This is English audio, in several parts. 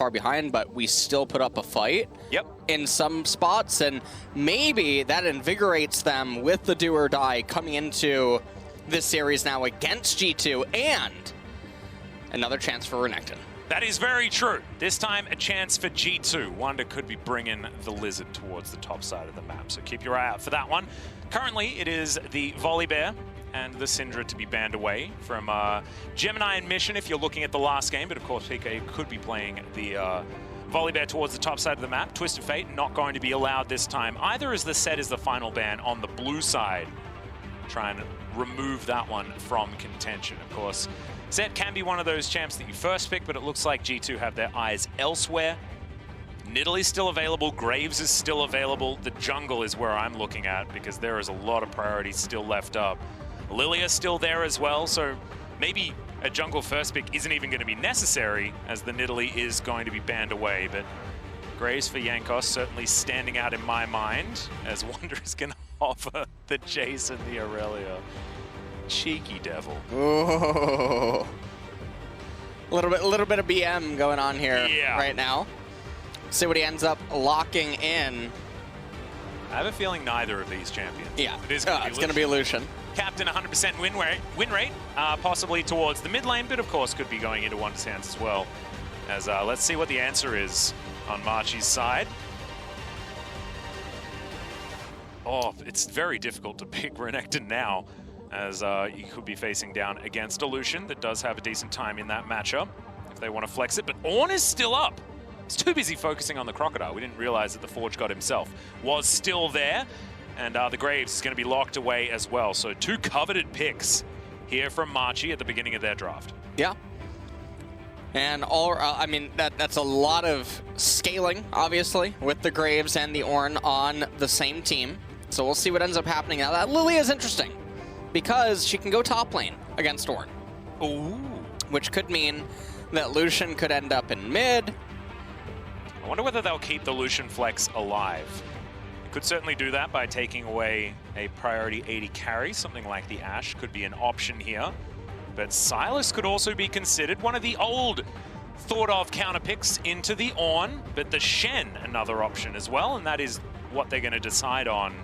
far behind, but we still put up a fight. Yep. In some spots, and maybe that invigorates them with the do or die coming into this series now against G2, and another chance for Renekton. That is very true. This time, a chance for G2. Wonder could be bringing the Lizard towards the top side of the map, so keep your eye out for that one. Currently, it is the Volibear and the Syndra to be banned away from Gemini and Mission if you're looking at the last game, but of course PK could be playing the Volibear towards the top side of the map. Twisted Fate not going to be allowed this time, either as the set is the final ban on the blue side. Try and remove that one from contention. Of course, Zed can be one of those champs that you first pick, but it looks like G2 have their eyes elsewhere. Nidalee is still available, Graves is still available. The jungle is where I'm looking at because there is a lot of priorities still left up. Lilia's still there as well, so maybe a jungle first pick isn't even going to be necessary as the Nidalee is going to be banned away, but Graves for Jankos certainly standing out in my mind as Wonder is going to offer the Jace and the Aurelia. Cheeky devil. Ooh. A little bit of BM going on here right now. See what he ends up locking in. I have a feeling neither of these champions. Yeah, it's going to be Lucian. Captain 100% win rate, possibly towards the mid lane, but of course could be going into Wonder's hands as well. As let's see what the answer is on Machi's side. Oh, it's very difficult to pick Renekton now, as you could be facing down against a Lucian that does have a decent time in that matchup if they want to flex it, but Ornn is still up. He's too busy focusing on the Crocodile. We didn't realize that the Forge God himself was still there. And the Graves is going to be locked away as well. So two coveted picks here from Machi at the beginning of their draft. Yeah. And I mean, that's a lot of scaling, obviously, with the Graves and the Ornn on the same team. So we'll see what ends up happening. Now, that Lilia is interesting because she can go top lane against Ornn. Ooh. Which could mean that Lucian could end up in mid. I wonder whether they'll keep the Lucian flex alive. Could certainly do that by taking away a priority 80 carry. Something like the Ashe could be an option here. But Sylas could also be considered one of the old thought-of counter picks into the Ornn. But the Shen, another option as well, and that is what they're going to decide on.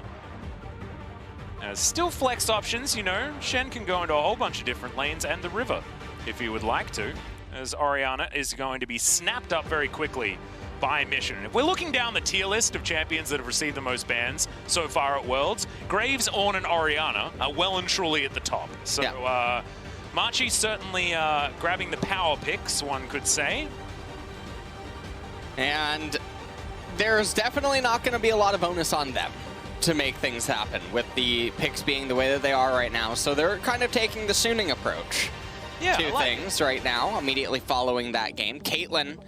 Still flex options, you know. Shen can go into a whole bunch of different lanes and the river if he would like to, as Orianna is going to be snapped up very quickly by Mission. If we're looking down the tier list of champions that have received the most bans so far at Worlds, Graves, Ornn, and Orianna are well and truly at the top. So Machi certainly grabbing the power picks, one could say. And there's definitely not going to be a lot of onus on them to make things happen with the picks being the way that they are right now. So they're kind of taking the Suning approach to things right now, immediately following that game. Caitlyn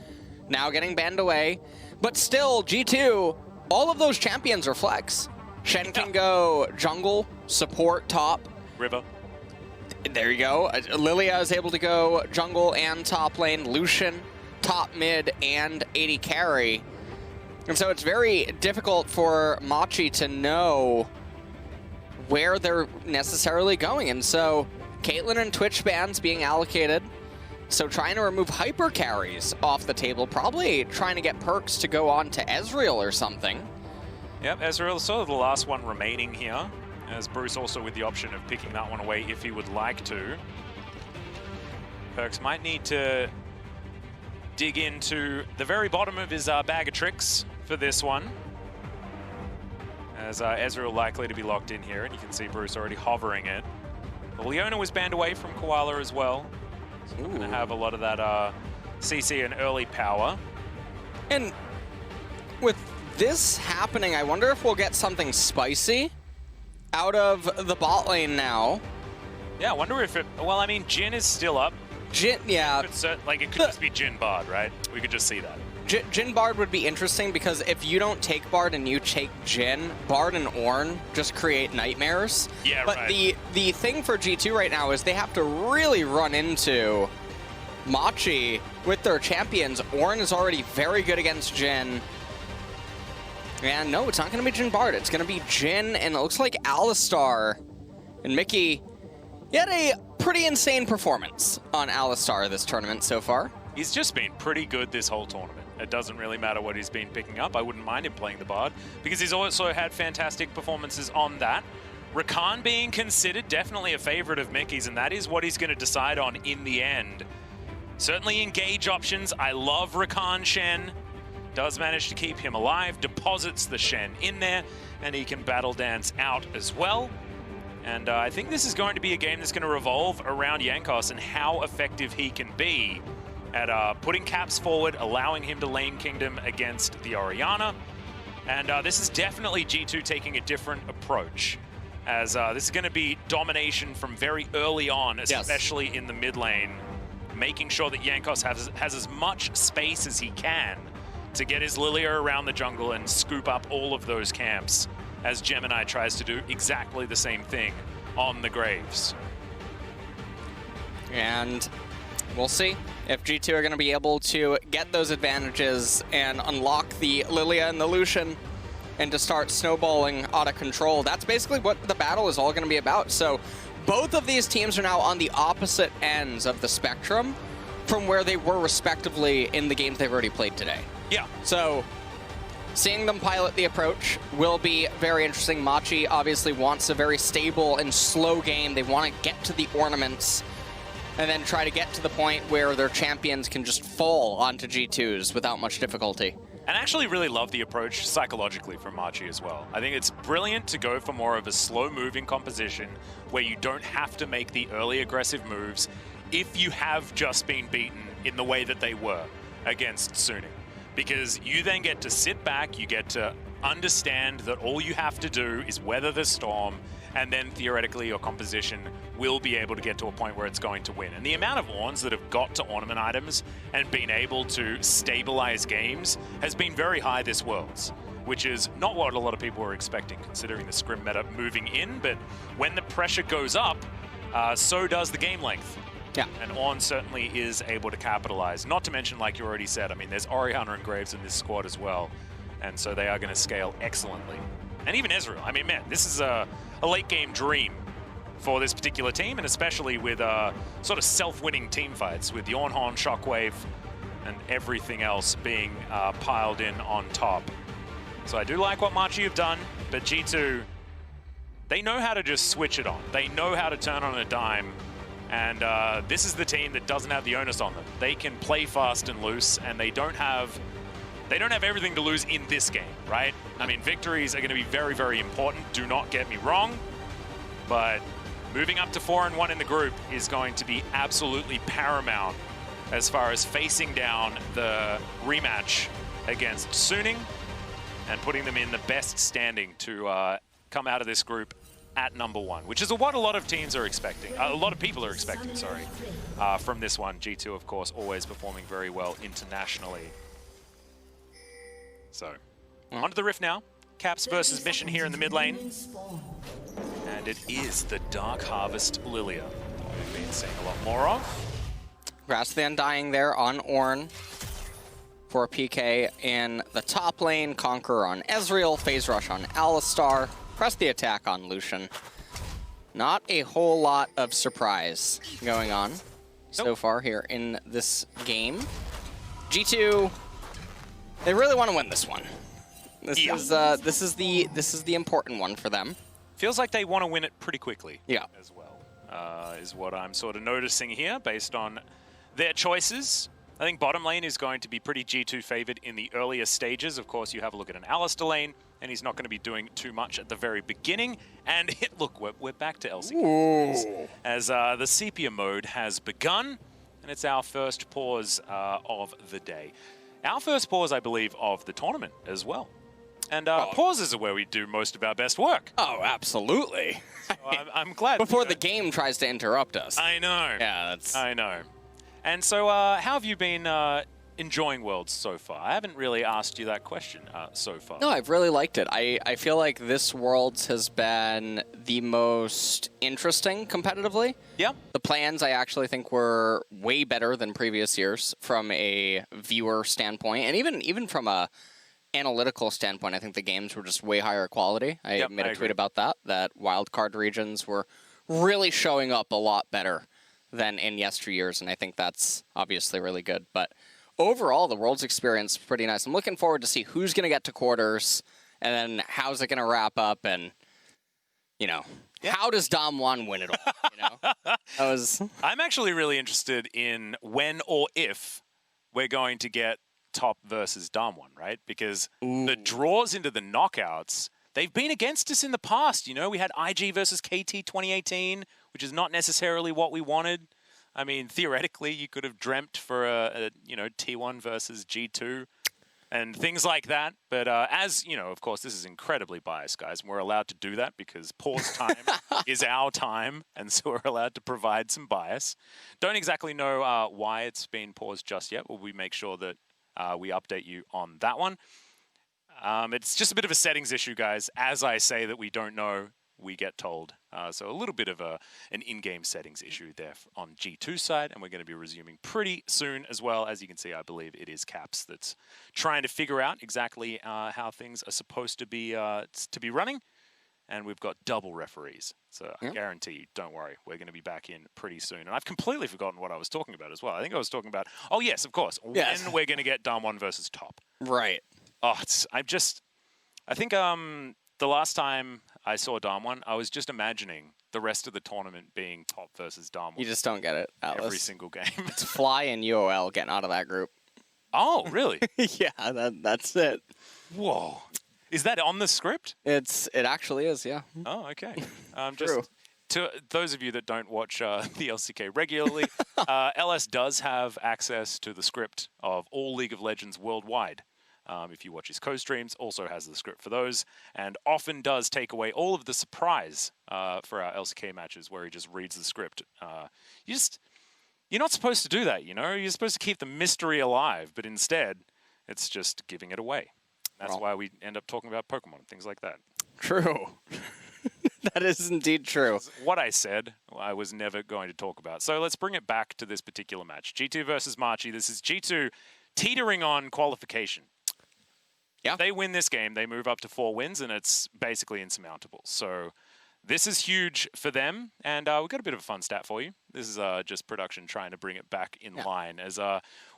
now getting banned away, but still G2, all of those champions are flex. Shen can go jungle, support, top. River. There you go. Lilia is able to go jungle and top lane. Lucian, top mid, and 80 carry. And so it's very difficult for Machi to know where they're necessarily going. And so Caitlyn and Twitch bans being allocated. So trying to remove hyper carries off the table, probably trying to get perks to go on to Ezreal or something. Yep, Ezreal is sort of the last one remaining here, as Bruce also with the option of picking that one away if he would like to. Perks might need to dig into the very bottom of his bag of tricks for this one, as Ezreal likely to be locked in here, and you can see Bruce already hovering it. But Leona was banned away from Koala as well. So we're going to have a lot of that CC and early power. And with this happening, I wonder if we'll get something spicy out of the bot lane now. Yeah, I wonder if it... Well, I mean, Jhin is still up. Jhin, yeah. It could just be Jhin Bard, right? We could just see that. Jhin Bard would be interesting because if you don't take Bard and you take Jhin, Bard and Ornn just create nightmares. Yeah, but right. the thing for G2 right now is they have to really run into Machi with their champions. Ornn is already very good against Jhin. And no, it's not going to be Jhin Bard. It's going to be Jhin, and it looks like Alistar and Mickey. He had a pretty insane performance on Alistar this tournament so far. He's just been pretty good this whole tournament. It doesn't really matter what he's been picking up. I wouldn't mind him playing the Bard, because he's also had fantastic performances on that. Rakan being considered definitely a favorite of Mickey's, and that is what he's going to decide on in the end. Certainly engage options. I love Rakan Shen. Does manage to keep him alive, deposits the Shen in there, and he can battle dance out as well. And I think this is going to be a game that's going to revolve around Jankos and how effective he can be at putting caps forward, allowing him to lane kingdom against the Orianna. And this is definitely G2 taking a different approach, as this is going to be domination from very early on, especially in the mid lane, making sure that Jankos has as much space as he can to get his Lilia around the jungle and scoop up all of those camps, as Gemini tries to do exactly the same thing on the Graves. And we'll see if G2 are going to be able to get those advantages and unlock the Lilia and the Lucian and to start snowballing out of control. That's basically what the battle is all going to be about. So both of these teams are now on the opposite ends of the spectrum from where they were respectively in the games they've already played today. Yeah. So seeing them pilot the approach will be very interesting. Machi obviously wants a very stable and slow game. They want to get to the ornaments and then try to get to the point where their champions can just fall onto G2s without much difficulty. And I actually really love the approach psychologically from Machi as well. I think it's brilliant to go for more of a slow-moving composition where you don't have to make the early aggressive moves if you have just been beaten in the way that they were against Suning. Because you then get to sit back, you get to understand that all you have to do is weather the storm, and then theoretically your composition will be able to get to a point where it's going to win. And the amount of Orns that have got to ornament items and been able to stabilize games has been very high this Worlds, which is not what a lot of people were expecting considering the scrim meta moving in, but when the pressure goes up, so does the game length. Yeah. And Ornn certainly is able to capitalize. Not to mention, like you already said, I mean, there's Orianna and Graves in this squad as well. And so they are going to scale excellently. And even Ezreal. I mean, man, this is a late game dream for this particular team, and especially with sort of self-winning team fights with Yornhorn, Shockwave, and everything else being piled in on top. So I do like what Machi have done, but G2, they know how to just switch it on. They know how to turn on a dime. And this is the team that doesn't have the onus on them. They can play fast and loose, and they don't have everything to lose in this game, right? I mean, victories are going to be very, very important. Do not get me wrong, but moving up to 4-1 in the group is going to be absolutely paramount as far as facing down the rematch against Suning and putting them in the best standing to come out of this group at #1, which is what a lot of teams are expecting. A lot of people are expecting, sorry, from this one. G2, of course, always performing very well internationally. So, onto the Rift now. Caps versus Mission here in the mid lane. And it is the Dark Harvest Lilia that we've been seeing a lot more of. Grass the Undying there on Ornn for PK in the top lane. Conqueror on Ezreal. Phase Rush on Alistar. Press the attack on Lucian. Not a whole lot of surprise going on so far here in this game. G2, they really want to win this one. This is the important one for them. Feels like they want to win it pretty quickly. Yeah. As well, is what I'm sort of noticing here based on their choices. I think bottom lane is going to be pretty G2 favored in the earlier stages. Of course, you have a look at an Alistar lane, and he's not going to be doing too much at the very beginning. And look, we're back to LCK as the sepia mode has begun, and it's our first pause of the day. Our first pause, I believe, of the tournament as well. And pauses are where we do most of our best work. Oh, absolutely. So I'm glad. Before the game tries to interrupt us. I know. Yeah, that's... I know. And so how have you been enjoying Worlds so far? I haven't really asked you that question so far. No, I've really liked it. I feel like this Worlds has been the most interesting competitively. Yeah. The plans, I actually think, were way better than previous years from a viewer standpoint. And even from a analytical standpoint, I think the games were just way higher quality. I made a tweet about that wildcard regions were really showing up a lot better than in yesteryears, and I think that's obviously really good. But overall, the Worlds experience is pretty nice. I'm looking forward to see who's going to get to quarters, and then how's it going to wrap up, and, you know, how does Dom 1 win it all? You know? I'm actually really interested in when or if we're going to get top versus Dom 1, right? Because the draws into the knockouts, they've been against us in the past. You know, we had IG versus KT 2018, which is not necessarily what we wanted. I mean, theoretically, you could have dreamt for a T1 versus G2 and things like that. But as, you know, of course, this is incredibly biased, guys. And we're allowed to do that because pause time is our time. And so we're allowed to provide some bias. Don't exactly know why it's been paused just yet. Will we make sure that we update you on that one? It's just a bit of a settings issue, guys. As I say that we don't know, we get told. So a little bit of an in-game settings issue there on G2 side, and we're going to be resuming pretty soon as well. As you can see, I believe it is Caps that's trying to figure out exactly how things are supposed to be running, and we've got double referees. So I guarantee you, don't worry, we're going to be back in pretty soon. And I've completely forgotten what I was talking about as well. I think I was talking about, oh yes, of course, when we're going to get Dom 1 versus top. Right. Oh, I think the last time I saw Dom 1, I was just imagining the rest of the tournament being top versus Dom 1. You just don't get it, Atlas. Every single game. It's Fly and UOL getting out of that group. Oh, really? Yeah, that's it. Whoa. Is that on the script? It actually is, yeah. Oh, okay. Just to those of you that don't watch the LCK regularly, LS does have access to the script of all League of Legends worldwide. If you watch his co-streams, also has the script for those, and often does take away all of the surprise for our LCK matches where he just reads the script. You're not supposed to do that, you know? You're supposed to keep the mystery alive, but instead, it's just giving it away. That's why we end up talking about Pokemon and things like that. True. That is indeed true. What I said, I was never going to talk about. So let's bring it back to this particular match. G2 versus Machi. This is G2 teetering on qualification. Yeah. If they win this game, they move up to 4 wins, and it's basically insurmountable. So this is huge for them, and we've got a bit of a fun stat for you. This is just production trying to bring it back in line, as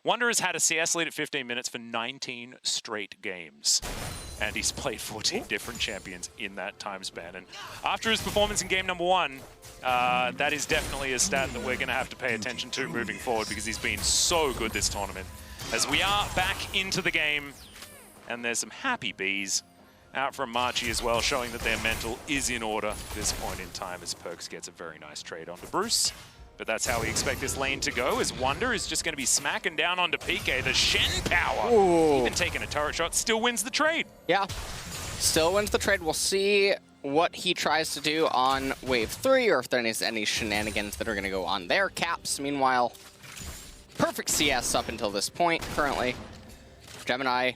Wunder has had a CS lead at 15 minutes for 19 straight games, and he's played 14 different champions in that time span. And after his performance in game number 1, that is definitely a stat that we're going to have to pay attention to moving forward, because he's been so good this tournament. As we are back into the game, and there's some happy bees out from Machi as well, showing that their mental is in order at this point in time, as Perks gets a very nice trade onto Bruce. But that's how we expect this lane to go, as Wunder is just going to be smacking down onto PK. The Shen power, even taking a turret shot, still wins the trade. Yeah, still wins the trade. We'll see what he tries to do on wave 3, or if there is any shenanigans that are going to go on there. Caps, meanwhile, perfect CS up until this point currently. Gemini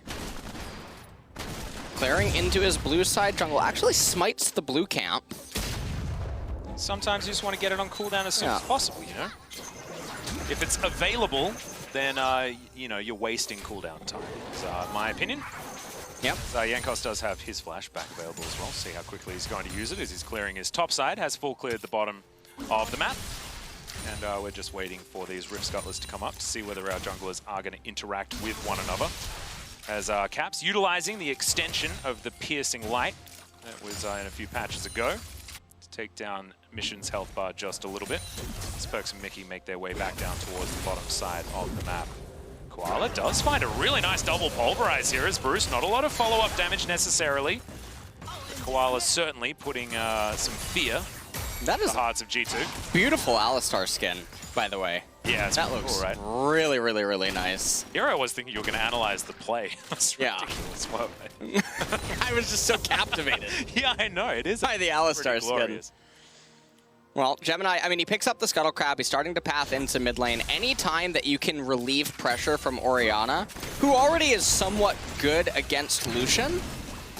clearing into his blue side jungle, actually smites the blue camp. Sometimes you just want to get it on cooldown as soon as possible, you know? If it's available, then, you know, you're wasting cooldown time, is my opinion. Yep. Jankos does have his flash back available as well. See how quickly he's going to use it as he's clearing his top side. Has full cleared the bottom of the map. And we're just waiting for these Rift Scuttlers to come up to see whether our junglers are going to interact with one another. As Caps utilizing the extension of the Piercing Light that was in a few patches ago to take down Mission's health bar just a little bit. As Perks and Mickey make their way back down towards the bottom side of the map. Koala does find a really nice double pulverize here as Bruce. Not a lot of follow-up damage necessarily. But Koala certainly putting some fear in the hearts of G2. Beautiful Alistar skin, by the way. Yeah, that looks cool, right? Really, really, really nice. Here I was thinking you were going to analyze the play. That's ridiculous. Wow. I was just so captivated. Yeah, I know. It is by the Alistar skin. Well, Gemini, I mean, he picks up the Scuttle Crab. He's starting to path into mid lane. Any time that you can relieve pressure from Orianna, who already is somewhat good against Lucian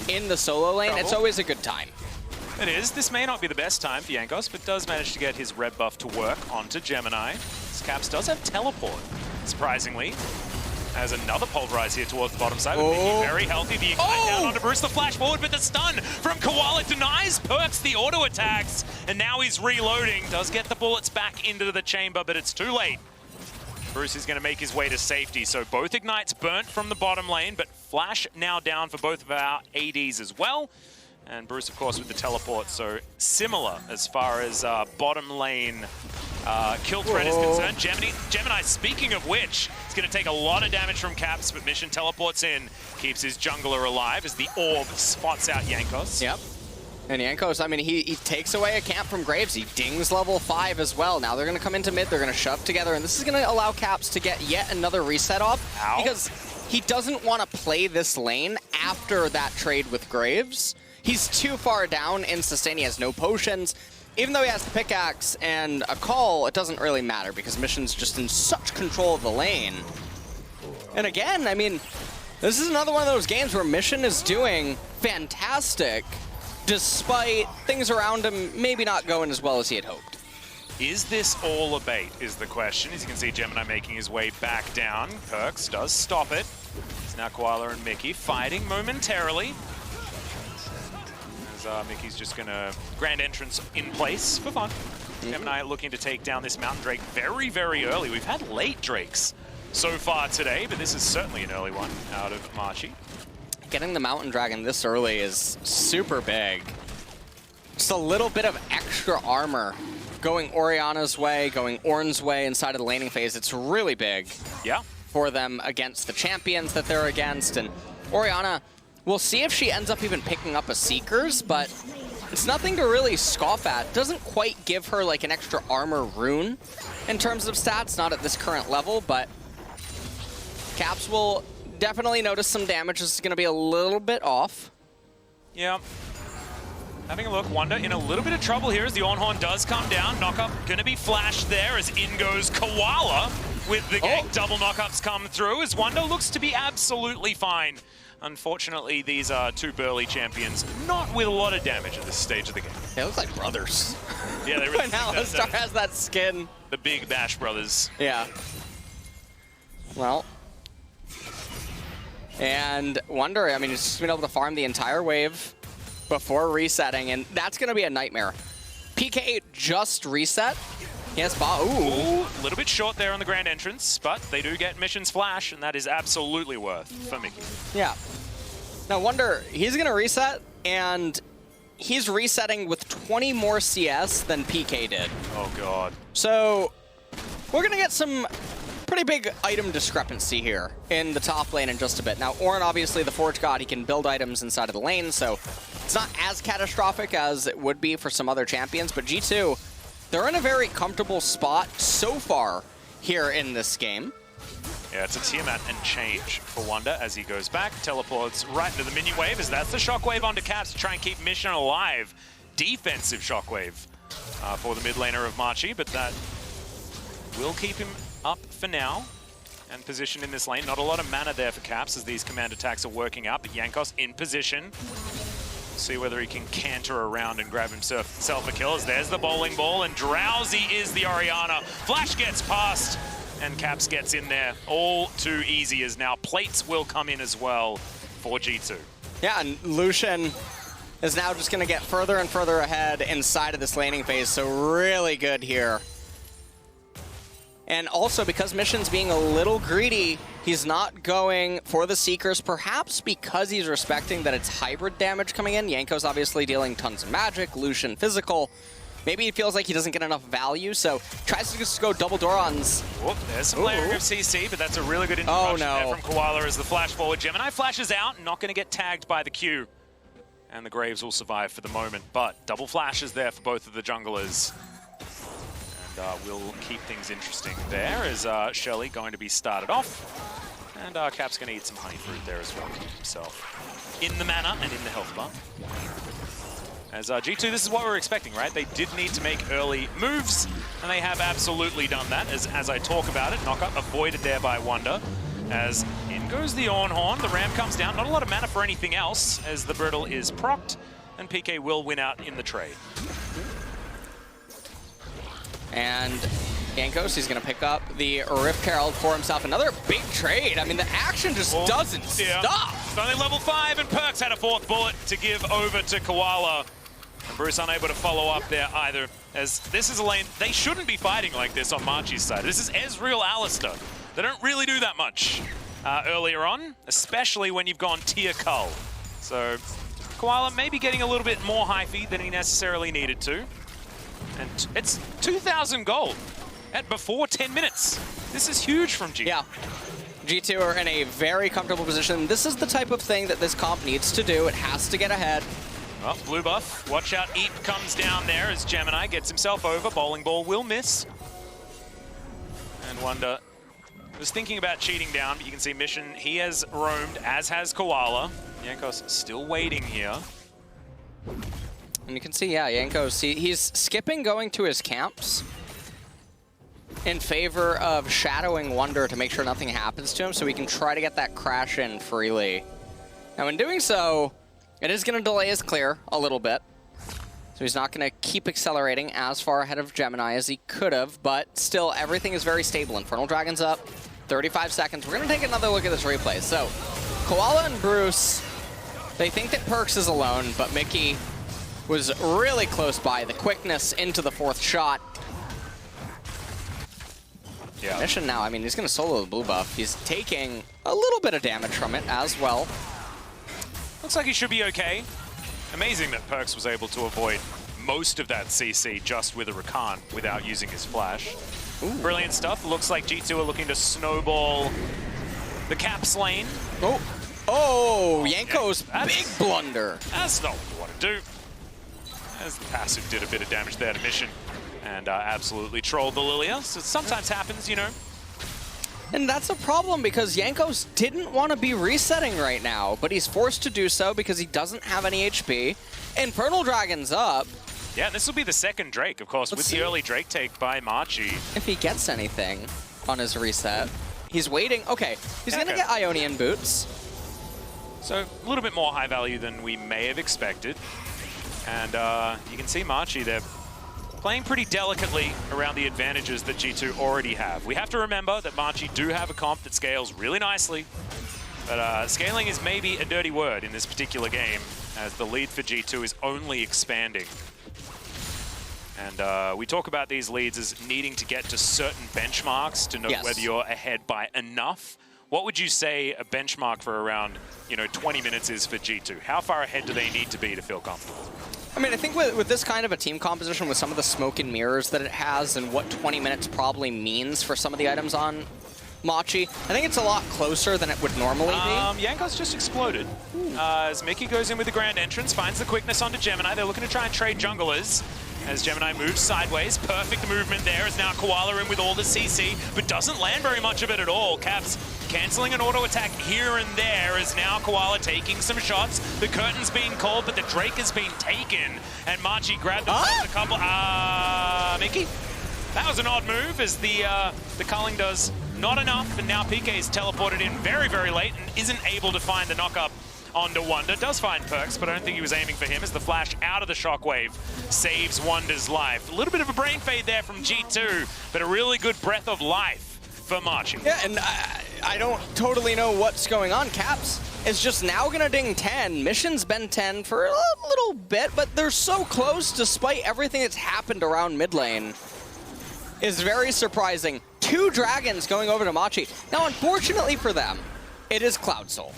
in the solo lane, it's always a good time. It is. This may not be the best time for Jankos, but does manage to get his red buff to work onto Gemini. Caps does have teleport, surprisingly. Has another pulverize here towards the bottom side. Very healthy. The ignite down onto Bruce, the flash forward, but the stun from Koala denies Perks the auto attacks. And now he's reloading. Does get the bullets back into the chamber, but it's too late. Bruce is going to make his way to safety. So both Ignites burnt from the bottom lane, but Flash now down for both of our ADs as well. And Bruce, of course, with the teleport, so similar as far as bottom lane kill threat is concerned. Gemini, speaking of which, is going to take a lot of damage from Caps, but Mission teleports in, keeps his jungler alive as the orb spots out Jankos. Yep. And Jankos, I mean, he takes away a camp from Graves. He dings level 5 as well. Now they're going to come into mid, they're going to shove together, and this is going to allow Caps to get yet another reset off. Ow. Because he doesn't want to play this lane after that trade with Graves. He's too far down in sustain, he has no potions. Even though he has the pickaxe and a call, it doesn't really matter because Mission's just in such control of the lane. And again, I mean, this is another one of those games where Mission is doing fantastic despite things around him maybe not going as well as he had hoped. Is this all a bait is the question. As you can see, Gemini making his way back down. Perks does stop it. It's now Koala and Mickey fighting momentarily. Mickey's just going to grand entrance in place for fun. Gemini looking to take down this Mountain Drake very, very early. We've had late Drakes so far today, but this is certainly an early one out of Machi. Getting the Mountain Dragon this early is super big. Just a little bit of extra armor going Oriana's way, going Ornn's way inside of the laning phase. It's really big for them against the champions that they're against. And Oriana, we'll see if she ends up even picking up a Seekers, but it's nothing to really scoff at. Doesn't quite give her like an extra armor rune in terms of stats, not at this current level, but Caps will definitely notice some damage. This is going to be a little bit off. Yeah. Having a look, Wonder in a little bit of trouble here as the Ornhorn does come down. Knockup going to be flashed there as in goes Koala with the gank. Double knockups come through as Wonder looks to be absolutely fine. Unfortunately, these are two burly champions, not with a lot of damage at this stage of the game. They look like brothers. Yeah, they really now Alistar has that skin. The big Bash brothers. Yeah. Well. And Wonder, I mean, he's just been able to farm the entire wave before resetting, and that's going to be a nightmare. PK just reset. Yes, Ooh, a little bit short there on the grand entrance, but they do get Mission's flash, and that is absolutely worth for Mickey. Yeah. Now, Wonder, he's going to reset, and he's resetting with 20 more CS than PK did. Oh, God. So, we're going to get some pretty big item discrepancy here in the top lane in just a bit. Now, Ornn, obviously, the Forge God, he can build items inside of the lane, so it's not as catastrophic as it would be for some other champions, but G2, they're in a very comfortable spot so far here in this game. Yeah, it's a Tiamat and change for Wonder as he goes back, teleports right into the minion wave, as that's the shockwave onto Caps to try and keep Mission alive. Defensive shockwave for the mid laner of Machi, but that will keep him up for now and positioned in this lane. Not a lot of mana there for Caps as these command attacks are working out, but Jankos in position. See whether he can canter around and grab himself a kill. As there's the bowling ball, and Drowsy is the Oriana. Flash gets past, and Caps gets in there. All too easy as now plates will come in as well for G2. Yeah, and Lucian is now just going to get further and further ahead inside of this laning phase, so really good here. And also, because Mission's being a little greedy, he's not going for the Seekers, perhaps because he's respecting that it's hybrid damage coming in. Jankos obviously dealing tons of magic, Lucian physical. Maybe he feels like he doesn't get enough value, so tries to just go double Dorons. Oh, there's some layering of CC, but that's a really good interruption there from Koala as the flash forward. Gemini flashes out, not going to get tagged by the Q. And the Graves will survive for the moment, but double flashes there for both of the junglers. We'll keep things interesting there as Shirley going to be started off. And Cap's going to eat some honey fruit there as well, keep himself in the mana and in the health bar. As G2, this is what we're expecting, right? They did need to make early moves, and they have absolutely done that. As I talk about it, knockup avoided there by Wonder. As in goes the Ornhorn, the Ram comes down. Not a lot of mana for anything else, as the Brittle is procced, and PK will win out in the trade. And Jankos, he's going to pick up the Rift Herald for himself. Another big trade. I mean, the action just doesn't stop. It's only level 5, and Perks had a 4th bullet to give over to Koala. And Bruce unable to follow up there either, as this is a lane they shouldn't be fighting like this on Machi's side. This is Ezreal Alistair. They don't really do that much earlier on, especially when you've gone tier Cull. So Koala maybe getting a little bit more high feed than he necessarily needed to. And it's 2,000 gold at before 10 minutes. This is huge from G2. Yeah. G2 are in a very comfortable position. This is the type of thing that this comp needs to do. It has to get ahead. Well, blue buff. Watch out. Eep comes down there as Gemini gets himself over. Bowling ball will miss. And Wonder was thinking about cheating down, but you can see Mission, he has roamed, as has Koala. Jankos still waiting here. And you can see, yeah, Jankos, he's skipping going to his camps in favor of shadowing Wonder to make sure nothing happens to him so he can try to get that crash in freely. Now in doing so, it is going to delay his clear a little bit. So he's not going to keep accelerating as far ahead of Gemini as he could have, but still everything is very stable. Infernal Dragon's up, 35 seconds. We're going to take another look at this replay. So Koala and Bruce, they think that Perks is alone, but Mickey was really close by. The quickness into the fourth shot. Yeah. Mission now, I mean, he's going to solo the blue buff. He's taking a little bit of damage from it as well. Looks like he should be okay. Amazing that Perks was able to avoid most of that CC just with a Rakan without using his flash. Ooh. Brilliant stuff. Looks like G2 are looking to snowball the Caps lane. Oh, Yanko's big blunder. That's not what you want to do. As the passive did a bit of damage there to Mission and absolutely trolled the Lilia. So it sometimes happens, you know. And that's a problem because Jankos didn't want to be resetting right now, but he's forced to do so because he doesn't have any HP. Infernal Dragon's up. Yeah, this will be the second Drake, of course, with the early Drake take by Machi. If he gets anything on his reset. He's waiting. Okay, he's going to get Ionian boots. So a little bit more high value than we may have expected. And you can see Machi there playing pretty delicately around the advantages that G2 already have. We have to remember that Machi do have a comp that scales really nicely, but scaling is maybe a dirty word in this particular game, as the lead for G2 is only expanding. And we talk about these leads as needing to get to certain benchmarks to know whether you're ahead by enough. What would you say a benchmark for around, 20 minutes is for G2? How far ahead do they need to be to feel comfortable? I mean, I think with this kind of a team composition, with some of the smoke and mirrors that it has and what 20 minutes probably means for some of the items on Machi, I think it's a lot closer than it would normally be. Jankos just exploded. As Mickey goes in with the grand entrance, finds the quickness onto Gemini. They're looking to try and trade junglers. As Gemini moves sideways, perfect movement there as now Koala in with all the CC, but doesn't land very much of it at all. Caps canceling an auto attack here and there as now Koala taking some shots. The curtain's being called, but the Drake has been taken. And Machi grabbed a couple. Mickey? That was an odd move as the culling does not enough, and now PK is teleported in very, very late and isn't able to find the knock-up onto Wonder. Does find Perks, but I don't think he was aiming for him as the flash out of the shockwave saves Wonder's life. A little bit of a brain fade there from G2, but a really good breath of life for Machi. Yeah, and I don't totally know what's going on. Caps is just now gonna ding 10. Mission's been 10 for a little bit, but they're so close despite everything that's happened around mid lane. Is very surprising. 2 dragons going over to Machi. Now, unfortunately for them, it is Cloud Soul.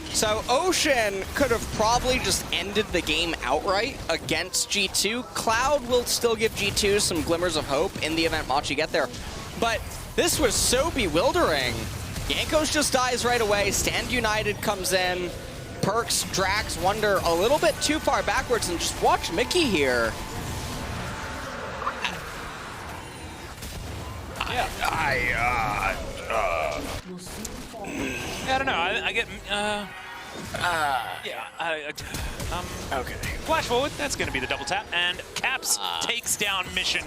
So Ocean could have probably just ended the game outright against G2. Cloud will still give G2 some glimmers of hope in the event Machi get there. But this was so bewildering. Jankos just dies right away. Stand United comes in. Perks drags Wonder a little bit too far backwards, and just watch Mickey here. I don't know. I get. Okay. Flash forward. That's going to be the double tap, and Caps takes down Mission.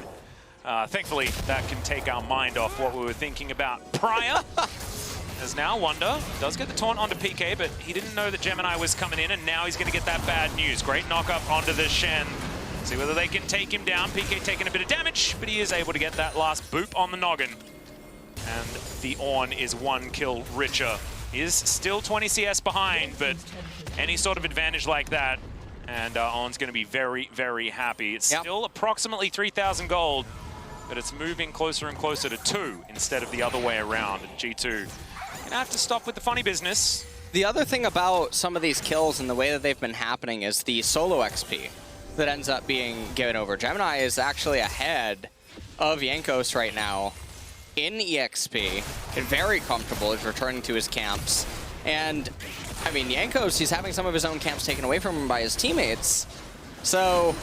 Thankfully, that can take our mind off what we were thinking about prior. As now Wonder does get the taunt onto PK, but he didn't know that Gemini was coming in, and now he's going to get that bad news. Great knock-up onto the Shen. See whether they can take him down. PK taking a bit of damage, but he is able to get that last boop on the noggin. And the Ornn is 1 kill richer. He is still 20 CS behind, but any sort of advantage like that And On's going to be very, very happy. It's still approximately 3,000 gold, but it's moving closer and closer to 2 instead of the other way around. And G2 going to have to stop with the funny business. The other thing about some of these kills and the way that they've been happening is the solo XP that ends up being given over. Gemini is actually ahead of Jankos right now in EXP, and very comfortable. He's returning to his camps. And I mean, Jankos, he's having some of his own camps taken away from him by his teammates. So,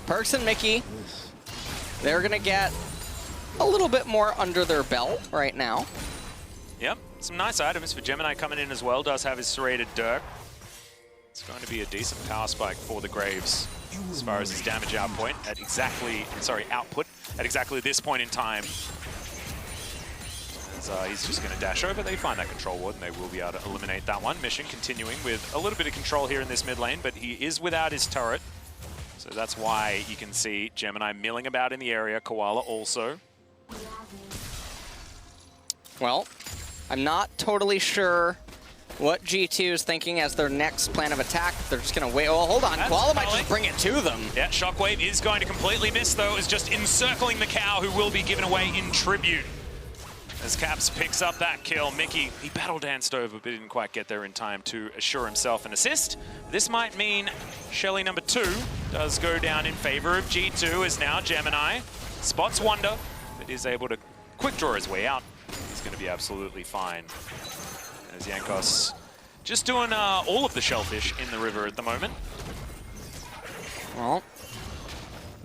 Perkz and Mickey, they're going to get a little bit more under their belt right now. Yep, some nice items for Gemini coming in as well. Does have his serrated Dirk. It's going to be a decent power spike for the Graves as far as his damage output at exactly this point in time. He's just going to dash over. They find that control ward, and they will be able to eliminate that one. Mission continuing with a little bit of control here in this mid lane, but he is without his turret. So that's why you can see Gemini milling about in the area. Koala also. Well, I'm not totally sure what G2 is thinking as their next plan of attack. They're just going to wait. Oh, hold on. Koala might just bring it to them. Yeah, Shockwave is going to completely miss, though. Is just encircling the cow, who will be given away in tribute. As Caps picks up that kill, Mickey, he battle danced over, but didn't quite get there in time to assure himself an assist. This might mean Shelly number 2 does go down in favor of G2, as now Gemini spots Wonder, but is able to quick draw his way out. He's going to be absolutely fine. As Jankos just doing all of the shellfish in the river at the moment. Well,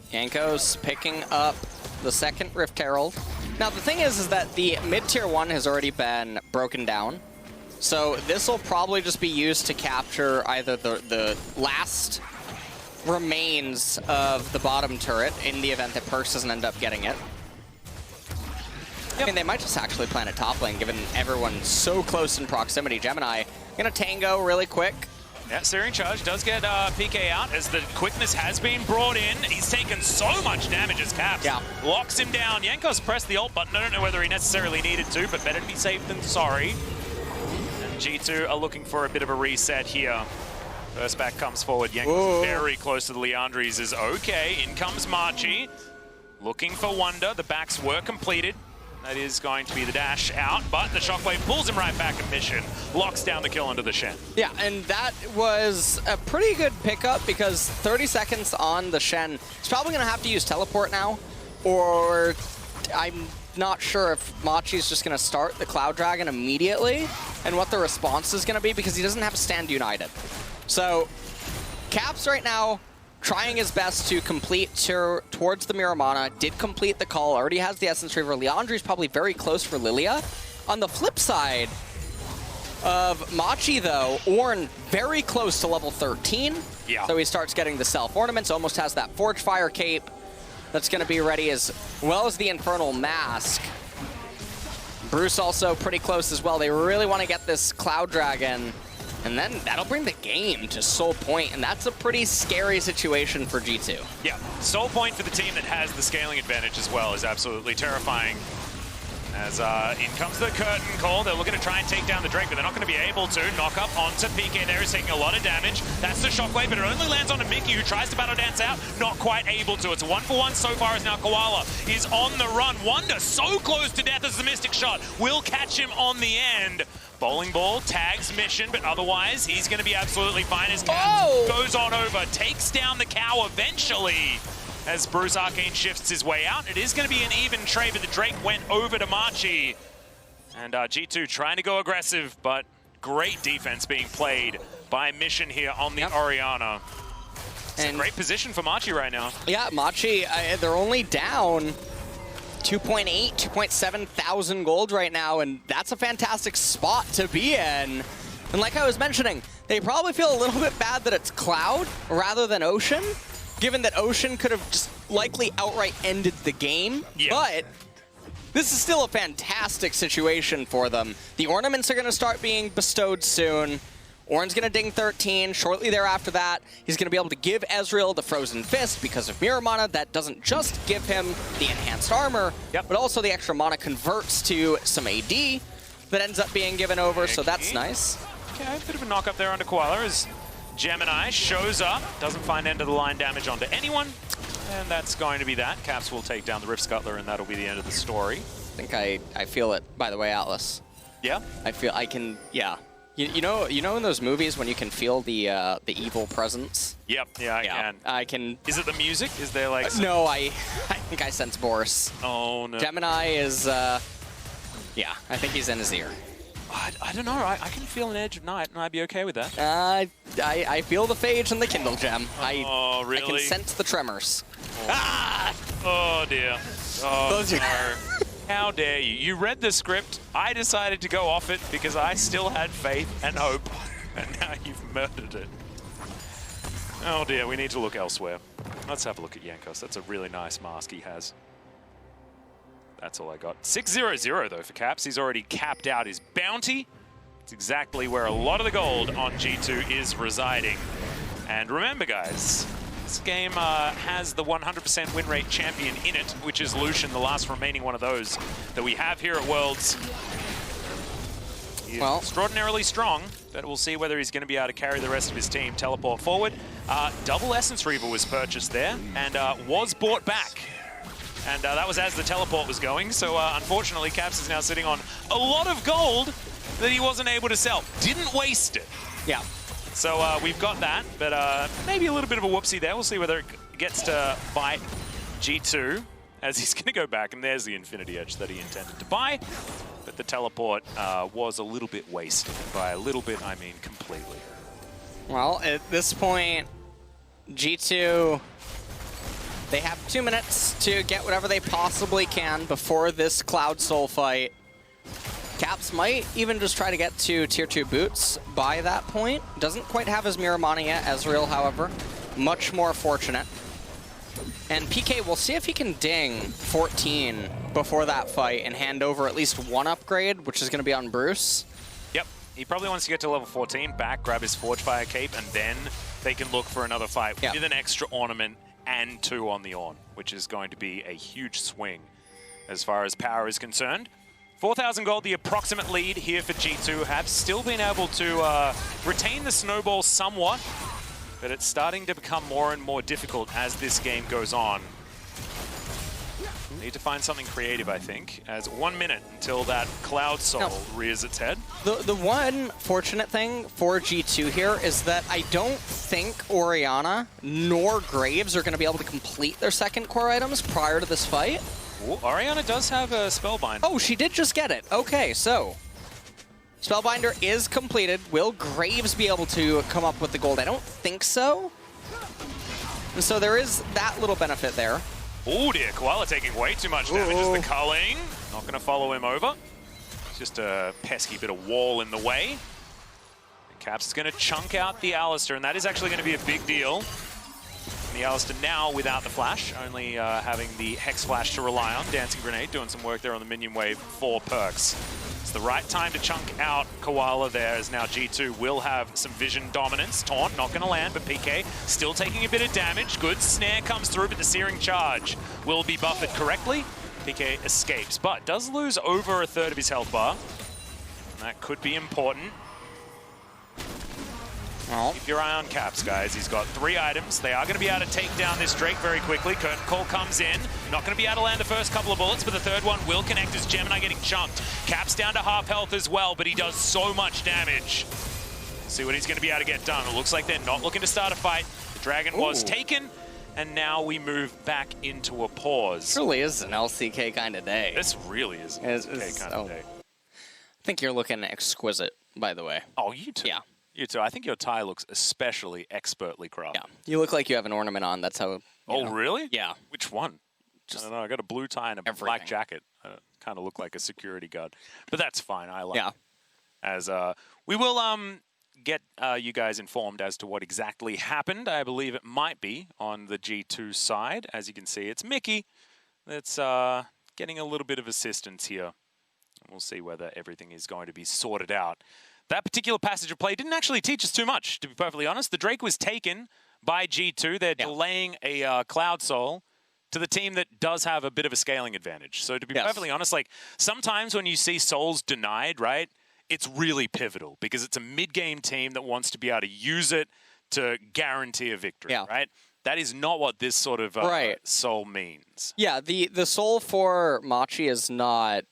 Jankos picking up the second Rift Herald. Now the thing is that the mid-tier 1 has already been broken down. So this will probably just be used to capture either the last remains of the bottom turret in the event that Perkz doesn't end up getting it. Yep. I mean, they might just actually plan a top lane given everyone's so close in proximity. Gemini gonna tango really quick. Yeah, Searing Charge does get PK out as the quickness has been brought in. He's taken so much damage as Caps. Yeah. Locks him down. Jankos pressed the ult button. I don't know whether he necessarily needed to, but better to be safe than sorry. And G2 are looking for a bit of a reset here. First back comes forward. Jankos very close to the Leandries is okay. In comes Machi. Looking for Wonder. The backs were completed. That is going to be the dash out, but the Shockwave pulls him right back in mission, locks down the kill under the Shen. Yeah, and that was a pretty good pickup because 30 seconds on the Shen. He's probably going to have to use teleport now, or I'm not sure if Machi's just going to start the Cloud Dragon immediately and what the response is going to be because he doesn't have a stand united. So, Caps right now trying his best to complete towards the Miramana, did complete the call, already has the Essence Reaver. Leandri's probably very close for Lilia. On the flip side of Machi, though, Ornn very close to level 13. Yeah. So he starts getting the self-ornaments, almost has that Forge Fire cape that's going to be ready, as well as the Infernal Mask. Bruce also pretty close as well. They really want to get this Cloud Dragon, and then that'll bring the game to Soul Point, and that's a pretty scary situation for G2. Yeah, Soul Point for the team that has the scaling advantage as well is absolutely terrifying. As in comes the curtain call, they're looking to try and take down the Drake, but they're not going to be able to. Knock up onto PK there, is taking a lot of damage. That's the Shockwave, but it only lands on Mickey, who tries to battle dance out, not quite able to. It's a 1-for-1 so far as now Koala is on the run. Wonder so close to death as the Mystic Shot will catch him on the end. Bowling Ball tags Mission, but otherwise he's going to be absolutely fine as Cat goes on over, takes down the cow eventually. As Bruce Arcane shifts his way out, it is going to be an even trade, but the Drake went over to Machi. And G2 trying to go aggressive, but great defense being played by Mission here on the Orianna. It's a great position for Machi right now. Yeah, Machi, they're only down 2.8, 2.7 thousand gold right now, and that's a fantastic spot to be in. And like I was mentioning, they probably feel a little bit bad that it's Cloud rather than Ocean, given that Ocean could have just likely outright ended the game. Yeah. But this is still a fantastic situation for them. The ornaments are going to start being bestowed soon. Ornn's going to ding 13. Shortly thereafter that, he's going to be able to give Ezreal the Frozen Fist because of Mirror Mana. That doesn't just give him the enhanced armor, but also the extra mana converts to some AD that ends up being given over, so that's nice. Okay, a bit of a knock up there onto Koala as Gemini shows up, doesn't find end of the line damage onto anyone, and that's going to be that. Caps will take down the Rift Scuttler, and that'll be the end of the story. I think I feel it, by the way, Atlas. Yeah? I can, yeah. You know in those movies when you can feel the evil presence? Yep, yeah, I can. I can. Is it the music? Is there like... No, I think I sense Boris. Oh, no. Gemini is, yeah, I think he's in his ear. I don't know, I can feel an edge of night, and I'd be okay with that. I feel the phage and the Kindle Gem. Oh, really? I can sense the tremors. Oh, Ah! oh dear. Oh, Those no. How dare you? You read the script, I decided to go off it because I still had faith and hope, and now you've murdered it. Oh dear, we need to look elsewhere. Let's have a look at Jankos. That's a really nice mask he has. That's all I got. 6-0-0 though for Caps. He's already capped out his bounty. It's exactly where a lot of the gold on G2 is residing. And remember guys, this game has the 100% win rate champion in it, which is Lucian, the last remaining one of those that we have here at Worlds. He is extraordinarily strong, but we'll see whether he's going to be able to carry the rest of his team. Teleport forward. Double Essence Reaver was purchased there and was bought back. And that was as the teleport was going, so unfortunately Caps is now sitting on a lot of gold that he wasn't able to sell. Didn't waste it. Yeah. So we've got that, but maybe a little bit of a whoopsie there. We'll see whether it gets to bite G2 as he's going to go back, and there's the Infinity Edge that he intended to buy. But the teleport was a little bit wasted. By a little bit, I mean completely. Well, at this point, G2... they have 2 minutes to get whatever they possibly can before this Cloud Soul fight. Caps might even just try to get to Tier 2 boots by that point. Doesn't quite have his Miramani yet, Ezreal, however. Much more fortunate. And PK, we'll see if he can ding 14 before that fight and hand over at least one upgrade, which is going to be on Bruce. Yep, he probably wants to get to level 14, back, grab his Forgefire Cape, and then they can look for another fight with an extra ornament and 2 on the Ornn, which is going to be a huge swing as far as power is concerned. 4,000 gold, the approximate lead here for G2, have still been able to retain the snowball somewhat, but it's starting to become more and more difficult as this game goes on. Need to find something creative, I think, as 1 minute until that Cloud Soul rears its head. The one fortunate thing for G2 here is that I don't think Orianna nor Graves are going to be able to complete their second core items prior to this fight. Ooh, Orianna does have a Spellbind. Oh, she did just get it. Okay, so Spellbinder is completed. Will Graves be able to come up with the gold? I don't think so. And so there is that little benefit there. Oh dear, Koala taking way too much damage as the culling. Not going to follow him over. It's just a pesky bit of wall in the way. And Caps is going to chunk out the Alistar, and that is actually going to be a big deal. And the Alistar now without the flash, only having the Hex Flash to rely on. Dancing Grenade doing some work there on the minion wave for perks. It's the right time to chunk out Koala there, as now G2 will have some vision dominance. Taunt not going to land, but PK still taking a bit of damage. Good snare comes through, but the Searing Charge will be buffered correctly. PK escapes, but does lose over a third of his health bar. And that could be important. Keep your eye on Caps, guys. He's got 3 items. They are going to be able to take down this Drake very quickly. Curtain Call comes in. Not going to be able to land the first couple of bullets, but the third one will connect as Gemini getting chunked. Caps down to half health as well, but he does so much damage. See what he's going to be able to get done. It looks like they're not looking to start a fight. The Dragon was taken, and now we move back into a pause. It really is an LCK kind of day. This really is an LCK kind of day. I think you're looking exquisite, by the way. Oh, you too. Yeah. You too. I think your tie looks especially expertly crafted. Yeah. You look like you have an ornament on. That's how... Oh, really? Yeah. Which one? I don't know. I got a blue tie and a black jacket. Kind of look like a security guard. But that's fine. I like it. As we will get you guys informed as to what exactly happened. I believe it might be on the G2 side. As you can see, it's Mickey that's getting a little bit of assistance here. And we'll see whether everything is going to be sorted out. That particular passage of play didn't actually teach us too much, to be perfectly honest. The Drake was taken by G2. They're delaying a Cloud Soul to the team that does have a bit of a scaling advantage. So to be perfectly honest, like sometimes when you see Souls denied, right, it's really pivotal because it's a mid-game team that wants to be able to use it to guarantee a victory, Yeah. right? That is not what this sort of soul means. Yeah, the soul for Machi is not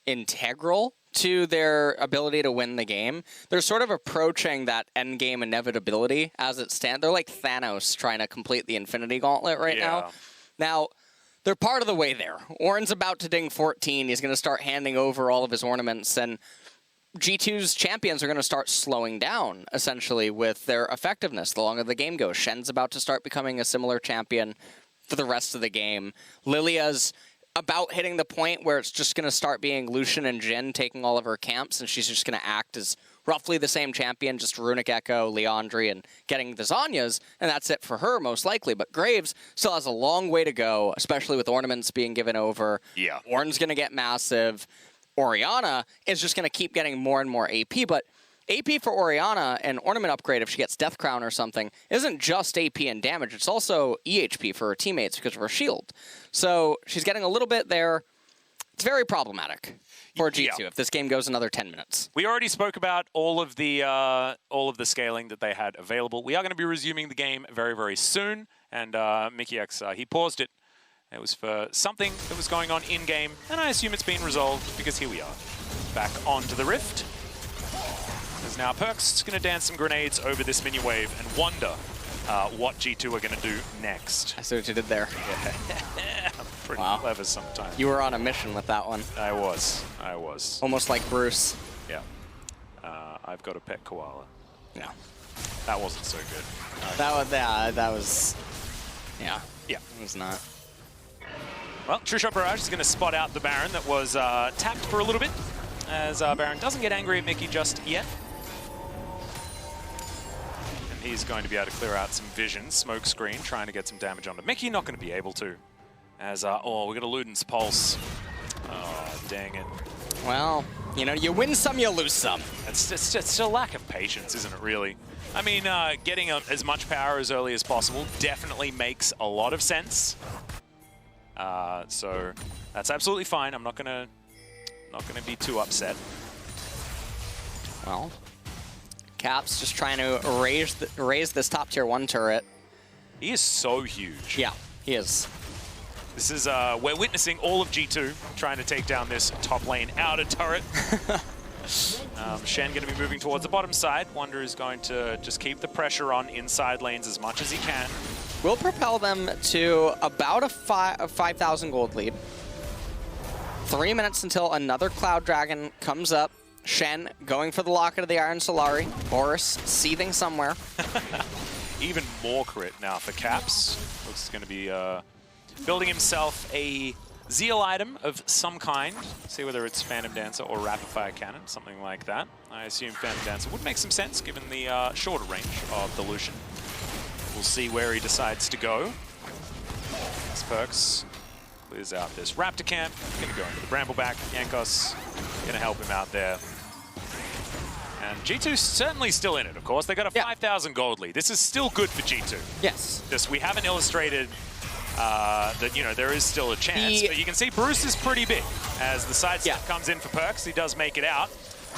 integral to their ability to win the game. They're sort of approaching that endgame inevitability as it stands. They're like Thanos trying to complete the Infinity Gauntlet right now. Now, they're part of the way there. Orin's about to ding 14. He's going to start handing over all of his ornaments, and G2's champions are going to start slowing down, essentially, with their effectiveness the longer the game goes. Shen's about to start becoming a similar champion for the rest of the game. Lilia's about hitting the point where it's just going to start being Lucian and Jhin taking all of her camps, and she's just going to act as roughly the same champion, just Runic Echo, Leandri, and getting the Zhonyas, and that's it for her, most likely. But Graves still has a long way to go, especially with ornaments being given over. Yeah. Ornn's going to get massive. Orianna is just going to keep getting more and more AP, but AP for Orianna, an ornament upgrade if she gets Death Crown or something, isn't just AP and damage, it's also EHP for her teammates because of her shield. So she's getting a little bit there. It's very problematic for G2 if this game goes another 10 minutes. We already spoke about all of the scaling that they had available. We are going to be resuming the game very, very soon, and Mickey X, he paused it. It was for something that was going on in-game, and I assume it's been resolved because here we are, back onto the Rift. As now Perkz is going to dance some grenades over this mini wave and wonder what G2 are going to do next. I see what you did there. Yeah. Pretty clever sometimes. You were on a mission with that one. I was. Almost like Bruce. Yeah. I've got a pet koala. No. That wasn't so good. That was... Yeah. Yeah. It was not. Well, True Shot Barrage is going to spot out the Baron that was tapped for a little bit, as Baron doesn't get angry at Mickey just yet. And he's going to be able to clear out some vision, smoke screen, trying to get some damage onto Mickey. Not going to be able to, as, we got a Luden's Pulse. Oh, dang it. Well, you know, you win some, you lose some. It's just a lack of patience, isn't it, really? I mean, getting as much power as early as possible definitely makes a lot of sense. So that's absolutely fine. I'm not gonna be too upset. Well, Cap's just trying to raise this top tier 1 turret. He is so huge. Yeah, he is. This is we're witnessing all of G2 trying to take down this top lane outer turret. Shen going to be moving towards the bottom side. Wonder is going to just keep the pressure on inside lanes as much as he can. Will propel them to about a 5,000 gold lead. 3 minutes until another Cloud Dragon comes up. Shen going for the Locket of the Iron Solari. Boris seething somewhere. Even more crit now for Caps. Looks going to be building himself a Zeal item of some kind. See whether it's Phantom Dancer or Rapid Fire Cannon, something like that. I assume Phantom Dancer would make some sense given the shorter range of the Lucian. We'll see where he decides to go. As Perkz clears out this Raptor camp. Gonna go into the Brambleback. Yankos gonna help him out there. And G2's certainly still in it, of course. They got a 5,000 gold lead. This is still good for G2. Yes. Just we haven't illustrated that, you know, there is still a chance. But you can see Bruce is pretty big. As the sidestep comes in for Perkz, he does make it out.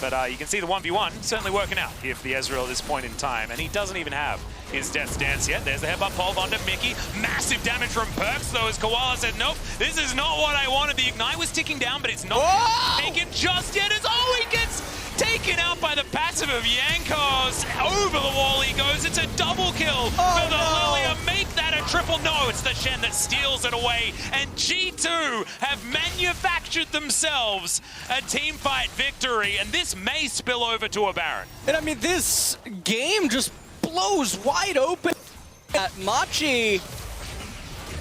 But you can see the 1v1 certainly working out here for the Ezreal at this point in time. And he doesn't even have his Death's Dance yet. There's the headbutt pole onto Mickey. Massive damage from Perkz, though, as Koala said, nope, this is not what I wanted. The Ignite was ticking down, but it's not taken just yet. As he gets taken out by the passive of Yankos. Over the wall he goes. It's a double kill for the Lilia. Make that a triple. No, it's the Shen that steals it away. And G2 have manufactured themselves a team fight victory. And this may spill over to a Baron. And I mean, this game just blows wide open. Machi,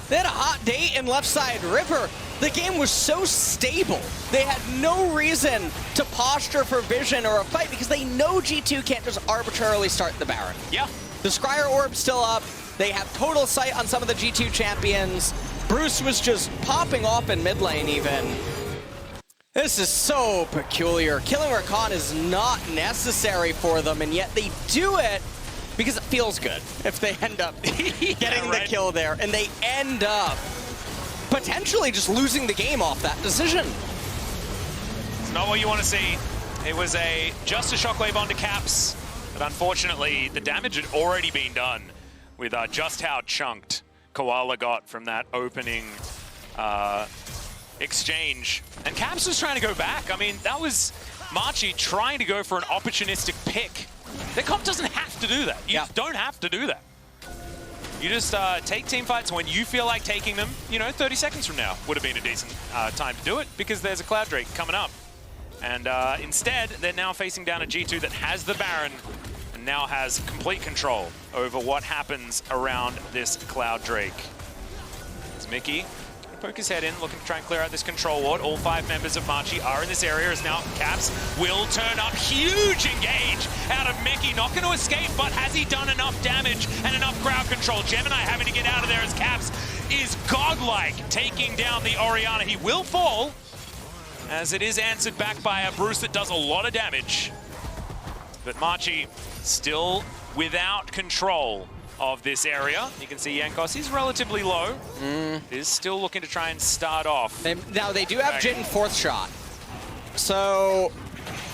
they had a hot date in left side river. The game was so stable. They had no reason to posture for vision or a fight because they know G2 can't just arbitrarily start the Baron. Yeah. The Scryer Orb's still up. They have total sight on some of the G2 champions. Bruce was just popping off in mid lane even. This is so peculiar. Killing Rakan is not necessary for them, and yet they do it because it feels good if they end up getting the kill there, and they end up potentially just losing the game off that decision. It's not what you want to see. It was just a shockwave onto Caps. But unfortunately, the damage had already been done with just how chunked Koala got from that opening exchange. And Caps was trying to go back. I mean, that was Machi trying to go for an opportunistic pick. The comp doesn't have to do that. You just don't have to do that. You just take team fights when you feel like taking them. You know, 30 seconds from now would have been a decent time to do it because there's a Cloud Drake coming up. And instead, they're now facing down a G2 that has the Baron and now has complete control over what happens around this Cloud Drake. As Mickey poke his head in, looking to try and clear out this control ward. All 5 members of Machi are in this area as now Caps will turn up. Huge engage out of Mickey. Not going to escape, but has he done enough damage and enough crowd control? Gemini having to get out of there as Caps is godlike, taking down the Orianna. He will fall, as it is answered back by a Bruce that does a lot of damage. But Machi still without control of this area. You can see Yankos, he's relatively low. Is still looking to try and start off. Now they do have Jin 4th shot, so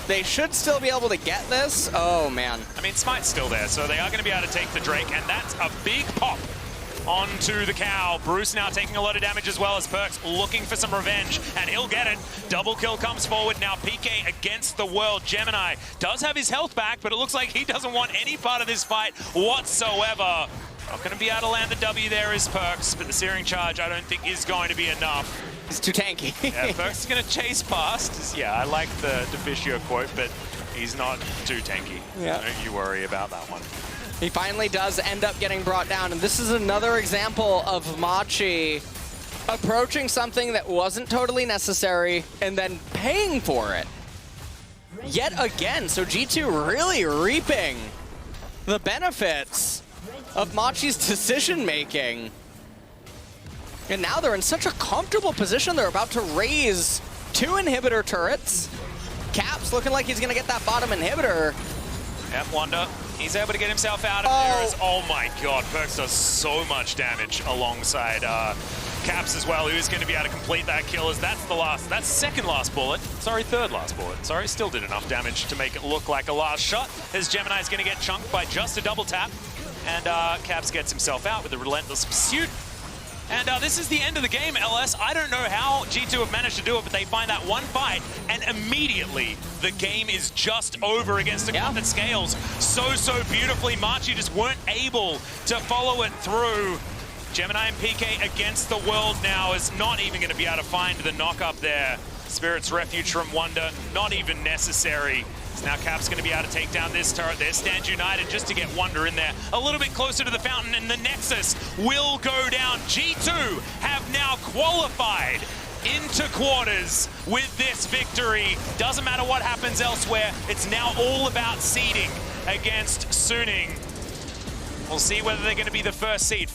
they should still be able to get this. Oh man. I mean, Smite's still there, so they are going to be able to take the Drake, and that's a big pop onto the cow. Bruce now taking a lot of damage as well as Perks looking for some revenge, and he'll get it. Double kill comes forward now. PK against the world. Gemini does have his health back, but it looks like he doesn't want any part of this fight whatsoever. Not going to be able to land the W there is Perks, but the Searing Charge I don't think is going to be enough. He's too tanky. Yeah, Perks is going to chase past. Yeah, I like the Deficio quote, but he's not too tanky. Yeah. Don't you worry about that one. He finally does end up getting brought down, and this is another example of Machi approaching something that wasn't totally necessary and then paying for it yet again. So G2 really reaping the benefits of Machi's decision-making. And now they're in such a comfortable position. They're about to raise 2 inhibitor turrets. Caps looking like he's going to get that bottom inhibitor. Yep, Wanda. He's able to get himself out of there. Oh my god, Perks does so much damage alongside Caps as well, who's going to be able to complete that kill as that's second last bullet. Sorry, third last bullet. Sorry, still did enough damage to make it look like a last shot, as Gemini's going to get chunked by just a double tap. And Caps gets himself out with a relentless pursuit. And this is the end of the game, LS. I don't know how G2 have managed to do it, but they find that one fight, and immediately the game is just over against a comp that scales so beautifully. Machi just weren't able to follow it through. Gemini and PK against the world now is not even going to be able to find the knock up there. Spirit's Refuge from Wonder, not even necessary. So now Cap's going to be able to take down this turret there. Stand united just to get Wonder in there. A little bit closer to the fountain, and the Nexus will go down. G2 have now qualified into quarters with this victory. Doesn't matter what happens elsewhere. It's now all about seeding against Suning. We'll see whether they're going to be the first seed.